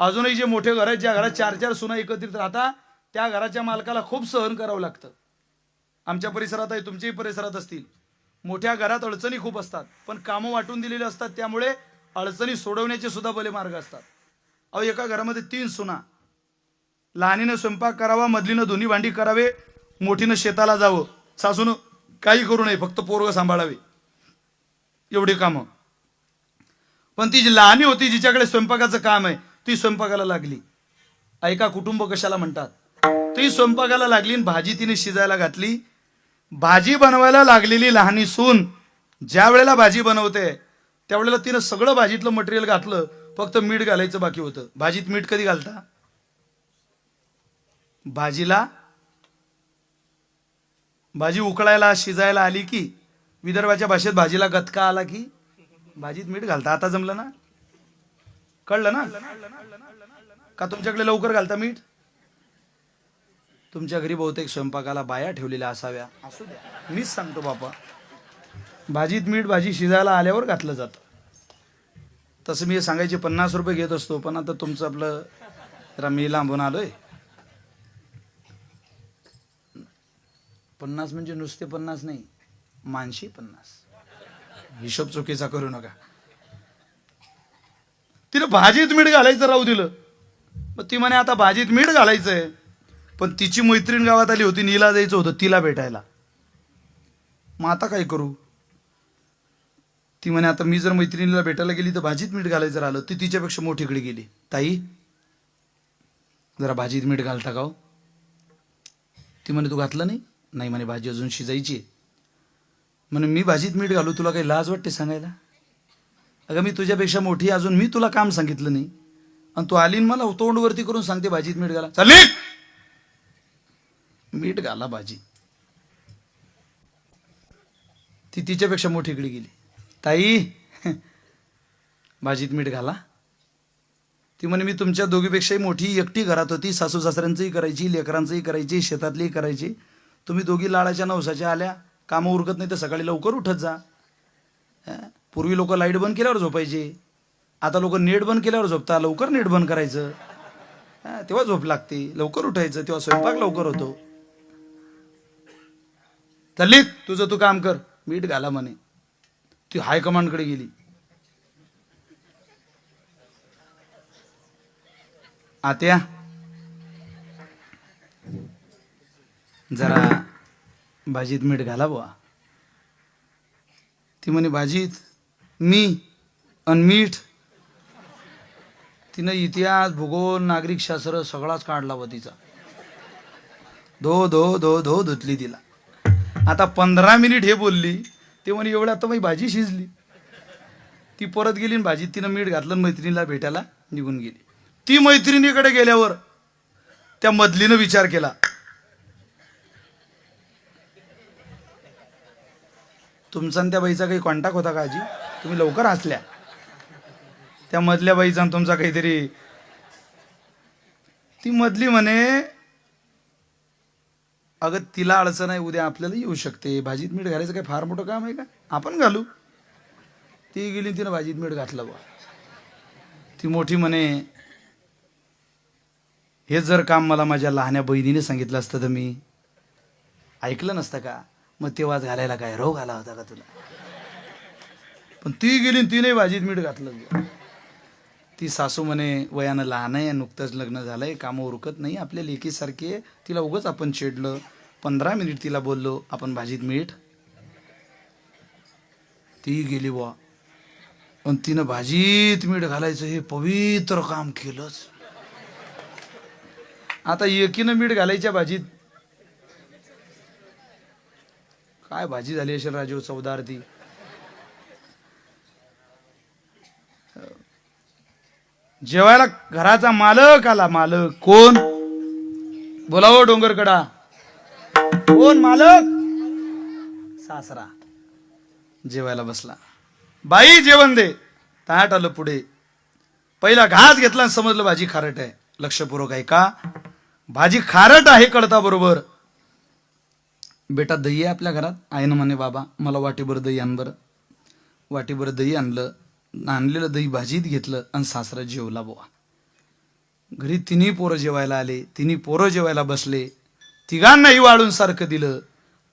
अजूनही जे मोठे घर आहेत, ज्या घरात 4-4 सुना एकत्रित राहतात, त्या घराच्या मालकाला खूप सहन करावं लागतं. आमच्या परिसरात आहे, तुमच्याही परिसरात असतील. मोठ्या घरात अडचणी खूप असतात, पण कामं वाटून दिलेली असतात, त्यामुळे अडचणी सोडवण्याचे सुद्धा भले मार्ग असतात. अहो, एका घरामध्ये 3 सुना, लहानीनं स्वयंपाक करावा, मधलीनं धुनी भांडी करावे, मोठीनं शेताला जावं, सासूनं काही करू नये, फक्त पोरगं सांभाळावे, एवढी कामं. पण ती जी लहानी होती, जिच्याकडे स्वयंपाकाचं काम आहे, ती स्वयंपाकाला लागली. ऐका, कुटुंब कशाला म्हणतात. ती स्वयंपाकाला लागली आणि भाजी तिने शिजायला घातली. भाजी बनवायला लागलेली लहानी सून ज्या वेळेला भाजी बनवते, त्यावेळेला तिनं सगळं भाजीतलं मटेरियल घातलं, फक्त मीठ घालायचं बाकी होतं. भाजीत मीठ कधी घालता? भाजी उकळायला शिजायला आली की, विदर्भाच्या भाषेत भाजीला गतका आला की भाजीत मीठ घालता. आता जमलं ना? कळलं ना? का तुमच्याकडे लवकर घालता मीठ? तुमच्या घरी बहुतेक स्वयंपाकाला बाया ठेवलेल्या असाव्या. असू द्या, मीच सांगतो बापा, भाजीत मीठ भाजी शिजायला आल्यावर घातलं जातं. तसं मी सांगायचे 50 रुपये घेत असतो, पण आता तुमचं आपलं जरा मी लांबून आलोय. 50 म्हणजे नुसते 50 नाही, मानशी 50. हिशोब चुकीचा करू नका. तिने भाजीत मीठ घालायचं राहू दिलं. मग ती म्हणे आता भाजीत मीठ घालायचंय, पण तिची मैत्रीण गावात आली होती, नीला जायचं होतं तिला भेटायला. मग आता काय करू? ती म्हणे आता मी जर मैत्रिणीला भेटायला गेली तर भाजीत मीठ घालायचं राहिलं. ती तिच्यापेक्षा मोठीकडे गेली. ताई, जरा भाजीत मीठ घालता का हो? ती म्हणे तू घातलं नाही? नाही म्हणे, भाजी अजून शिजायची. म्हणे मी भाजीत मीठ घालू, तुला काही लाज वाटते सांगायला? अगं, मी तुझ्यापेक्षा मोठी, अजून मी तुला काम सांगितलं नाही, आणि तू आलीन मला तोंडवरती करून सांगते भाजीत मीठ घाला. चालली, मीठ घाला भाजी. ती तिच्यापेक्षा मोठीकडे गेली. ताई, भाजीत मीठ घाला. ती म्हणे मी तुमच्या दोघीपेक्षाही मोठी, एकटी घरात होती, सासू सासऱ्यांचंही करायची, लेकरांचंही करायची, शेतातलीही करायची. तुम्ही दोघी लाडाच्या नवसाच्या आल्या, कामं उरकत नाही तर सकाळी लवकर उठत जा. पूर्वी लोक लाईट बंद केल्यावर झोपायचे, आता लोक नेट बंद केल्यावर झोपता. लवकर नेट बंद करायचं, तेव्हा झोप लागते. लवकर उठायचं, तेव्हा स्वयंपाक लवकर होतो. चालली, तुझं तू काम कर, मीठ घाला म्हणे. ती हायकमांडकडे गेली. आत्या, जरा भाजीत मीठ घाला बुवा. ती म्हणे भाजीत मी आणि मीठ. तिनं इतिहास, भूगोल, नागरिक शास्त्र सगळाच काढला व तिचा. धो धो धो धो धुतली तिला. आता 15 मिनिट हे बोलली, ते म्हणे एवढं आता माझी भाजी शिजली. ती परत गेली आणि भाजीत तिनं मीठ घातलं, मैत्रिणीला भेटायला निघून गेली. ती मैत्रिणीकडे गेल्यावर त्या मधलीनं विचार केला, तुमचा आणि त्या बाईचा काही कॉन्टॅक्ट होता का आजी? तुम्ही लवकर हसल्या. त्या मधल्या बाईचा आणि तुमचा काहीतरी. ती मधली म्हणे, अगं तिला अडचण आहे, उद्या आपल्याला येऊ शकते, भाजीत मीठ घालायचं काय फार मोठं काम आहे का? आपण घालू. ती गेली, तिनं भाजीत मीठ घातलं बा. ती मोठी म्हणे, हे जर काम मला माझ्या लहान्या बहिणीने सांगितलं असतं तर मी ऐकलं नसतं का? मग तेव्हाच घालायला काय रोग आला होता का तुला? पण ती गेली, तिने भाजीत मीठ घातलं. ती सासू म्हणे, वयानं लहान आहे, नुकतंच लग्न झालंय, कामं उरकत नाही, आपल्या लेकीसारखी, तिला उगच आपण चिडलं. 15 मिनिट तिला बोललो आपण भाजीत मीठ. ती गेली बुवा, पण तिनं भाजीत मीठ घालायचं हे पवित्र काम केलंच. आता एकीनं मीठ घालायच्या भाजीत काय भाजी झाली असेल राजू, चवदार ती. जेवायला घराचा मालक आला. मालक कोण? बोलावं डोंगरकडा. कोण मालक? सासरा. जेवायला बसला. बाई जेवण दे. ताट आलं पुढे. पहिला घास घेतला आणि समजलं भाजी खारट आहे. लक्षपूर्वक ऐका, भाजी खारट आहे कळता बरोबर. बेटा दही आहे आपल्या घरात? आहे ना म्हणे. बाबा मला वाटीभर दही आण बरं. वाटीभर दही आणलं. आणलेलं दही भाजीत घेतलं आणि सासरा जेवला बुवा. घरी तिन्ही पोरं जेवायला आले, तिन्ही पोरं जेवायला बसले, तिघांनाही वाढून सारखं दिलं.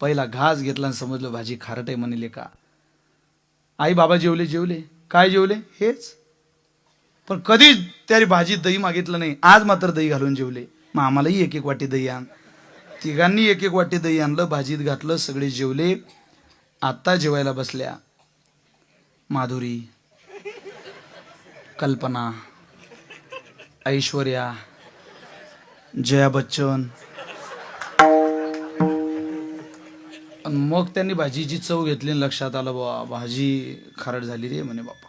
पहिला घास घेतला आणि समजलं भाजी खारट आहे म्हणले का. आई बाबा जेवले जेवले काय जेवले हेच, पण कधी त्याची भाजीत दही मागितलं नाही. आज मात्र दही घालून जेवले. मग आम्हालाही एक एक वाटी दही आण. तिघांनी एक एक वाटी दही आणलं, भाजीत घातलं, सगळे जेवले. आता जेवायला बसल्या माधुरी, कल्पना, ऐश्वर्या, जया बच्चन. मग त्यांनी भाजीची चव घेतली आणि लक्षात आलं बाबा भाजी खारट झाली रे म्हणे. बापा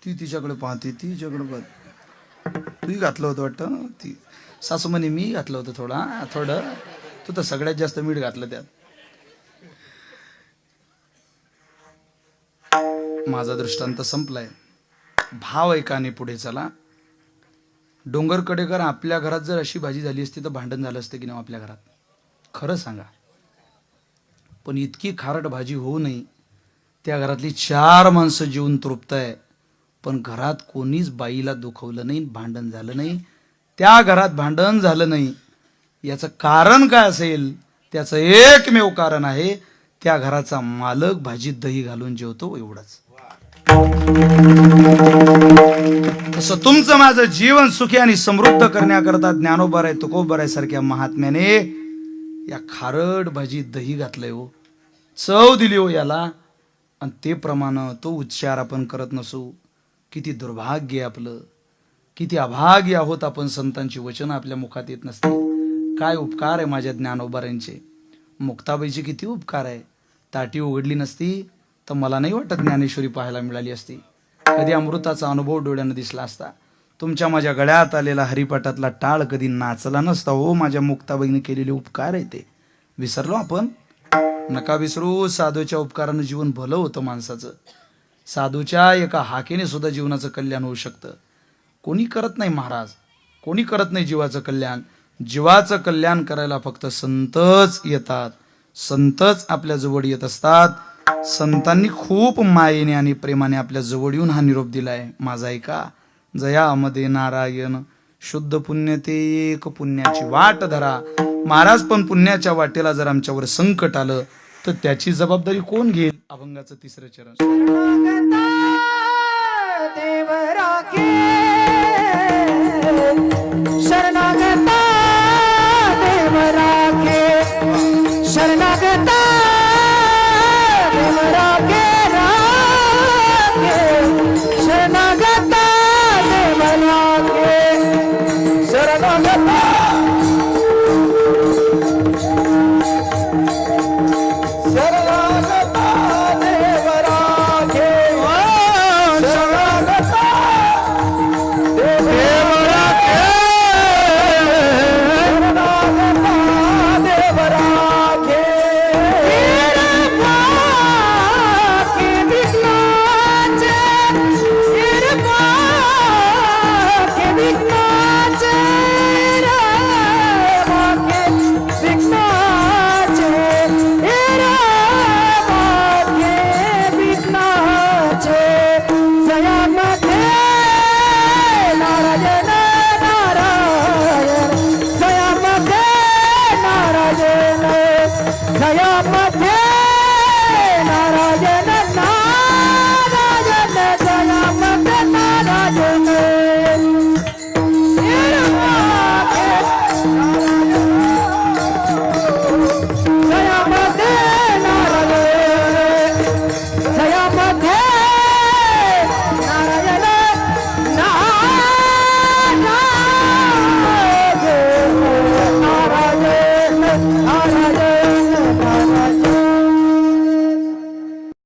ती तिच्याकडे पाहते, ती तिच्याकडे पाहते. तूही घातलं होतं वाटतं. ती सासू म्हणे मी घातलं होतं थोडं, तू तर सगळ्यात जास्त मीठ घातलं त्यात. माझा दृष्टांत संपलाय. भाव ऐकाने पुढे चला. डोंगरकडेकर, आपल्या घरात जर अशी भाजी झाली असती तर भांडण झालं असतं की नाही आपल्या घरात? खरं सांगा. पण इतकी खारट भाजी होऊ नये, त्या घरातली 4 माणसं जीवन तृप्त आहे, पण घरात कोणीच बाईला दुखवलं नाही, भांडण झालं नाही. त्या घरात भांडण झालं नाही याचं कारण काय असेल? त्याचं एकमेव कारण आहे, त्या घराचा मालक भाजीत दही घालून जेवतो एवढंच. तसं तुमचं माझं जीवन सुखी आणि समृद्ध करण्याकरता ज्ञानोबा तुकोबा सारख्या महात्म्याने या खारट भाजीत दही घातलंय हो, चव दिली हो याला. आणि ते प्रमाण तो उच्चार आपण करत नसू. किती दुर्भाग्य आपलं, किती अभाग्य आहोत आपण. संतांची वचनं आपल्या मुखात येत नसते. काय उपकार आहे माझ्या ज्ञानोबारांचे. मुक्ताबाईचे किती उपकार आहे. ताटी उघडली नसती तर मला नाही वाटत ज्ञानेश्वरी पाहायला मिळाली असती. कधी अमृताचा अनुभव डोळ्यानं दिसला असता. तुमच्या माझ्या गळ्यात आलेला हरिपाठातला टाळ कधी नाचला नसता हो. माझ्या मुक्ताबाईने केलेले उपकार आहे ते विसरलो आपण. नका विसरू. साधूच्या उपकारानं जीवन भलं होतं माणसाचं. साधूच्या एका हाकेने सुद्धा जीवनाचं कल्याण होऊ शकतं. कोणी करत नाही महाराज, कोणी करत नाही जीवाचं कल्याण. जीवाचं कल्याण करायला फक्त संतच येतात. संतच आपल्या जवळ येत असतात. संतांनी खूप मायेने आणि प्रेमाने आपल्या जवळ येऊन हा निरोप दिलाय. माझा ऐका. जयामध्ये नारायण शुद्ध पुण्य ते एक, पुण्याची वाट धरा. महाराज, पण पुण्याच्या वाटेला जर आमच्यावर संकट आलं तर त्याची जबाबदारी कोण घेईल? अभंगाचं 3रं चरण. देव राखे